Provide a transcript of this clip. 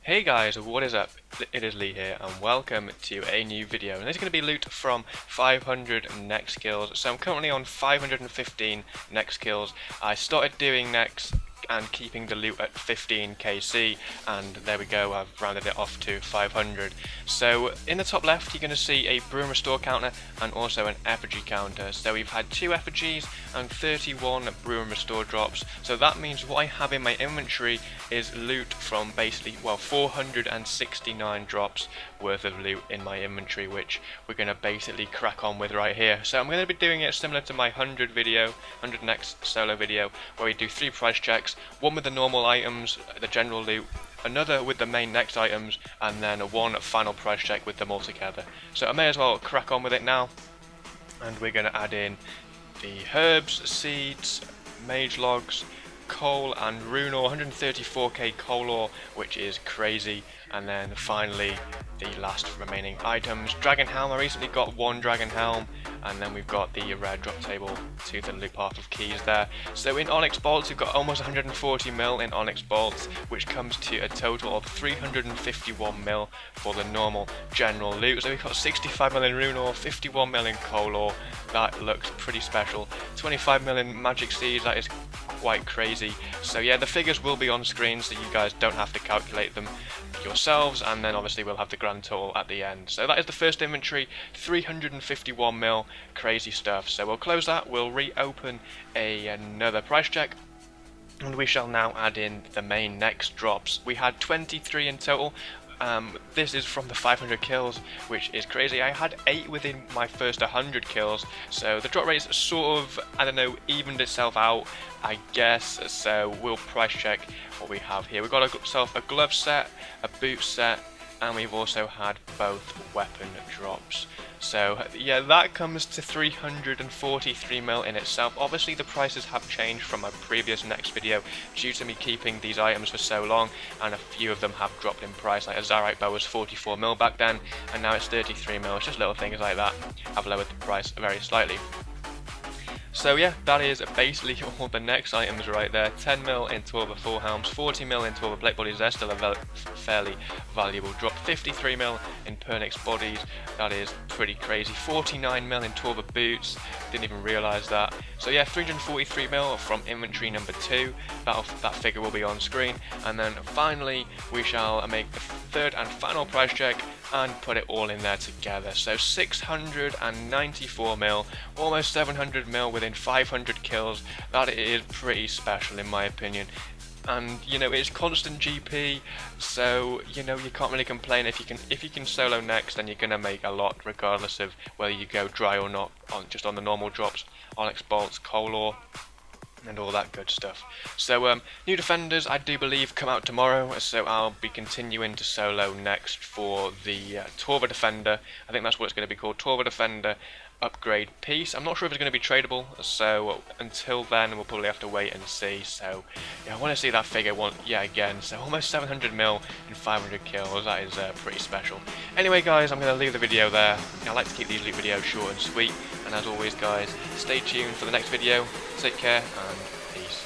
Hey guys, what is up? It is Lee here and welcome to a new video. And this is going to be loot from 500 Nex Kills. So I'm currently on 515 Nex Kills. I started doing Nex and keeping the loot at 15 KC, and there we go, I've rounded it off to 500. So in the top left you're going to see a brew and restore counter and also an effigy counter. So we've had 2 effigies and 31 brew and restore drops. So that means what I have in my inventory is loot from basically, well, 469 drops worth of loot in my inventory, which we're going to basically crack on with right here. So I'm going to be doing it similar to my 100 Nex solo video, where we do 3 price checks, one with the normal items, the general loot, another with the main Nex items, and then one final price check with them all together. So I may as well crack on with it now, and we're going to add in the herbs, seeds, mage logs, coal and rune ore, 134k coal ore, which is crazy, and then finally the last remaining items. Dragon helm, I recently got 1 dragon helm, and then we've got the rare drop table to the loot path of keys there. So in onyx bolts we've got almost 140 mil in onyx bolts, which comes to a total of 351 mil for the normal general loot. So we've got 65 mil in rune ore, 51 mil in coal ore, that looks pretty special, 25 mil in magic seeds, that is quite crazy. So yeah, the figures will be on screen so you guys don't have to calculate them yourselves, and then obviously we'll have the grand total at the end. So that is the first inventory, 351 mil, crazy stuff. So we'll close that, we'll reopen another price check, and we shall now add in the main Nex drops. We had 23 in total. This is from the 500 kills, which is crazy. I had 8 within my first 100 kills, so the drop rates sort of, I don't know, evened itself out, I guess. So we'll price check what we have here. We've got ourselves a glove set, a boot set, and we've also had both weapon drops. So yeah, that comes to 343 mil in itself. Obviously the prices have changed from my previous Nex video due to me keeping these items for so long, and a few of them have dropped in price. Like a Zarite bow was 44 mil back then, and now it's 33 mil. It's just little things like that have lowered the price very slightly. So yeah, that is basically all the Nex items right there. 10 mil in 12 of full helms, 40 mil in 12 of plate bodies, they're still a fairly valuable drop. 53 mil in Pernix bodies, that is pretty crazy. 49 mil in 12 of boots, didn't even realise that. So yeah, 343 mil from inventory number 2, that figure will be on screen. And then finally we shall make the third and final price check and put it all in there together. So 694 mil, almost 700 mil within 500 kills. That is pretty special in my opinion. And you know, it's constant GP, so you know, you can't really complain. If you can solo Nex, then you're gonna make a lot regardless of whether you go dry or not, just on the normal drops, onyx bolts, coal ore, and all that good stuff. So new defenders, I do believe, come out tomorrow, so I'll be continuing to solo next for the Torva Defender. I think that's what it's going to be called, Torva Defender upgrade piece. I'm not sure if it's going to be tradable, so until then we'll probably have to wait and see. So yeah, I want to see that figure again. So almost 700 mil in 500 kills, that is pretty special. Anyway guys, I'm going to leave the video there. I like to keep these loot videos short and sweet, and as always guys, stay tuned for the next video. Take care and peace.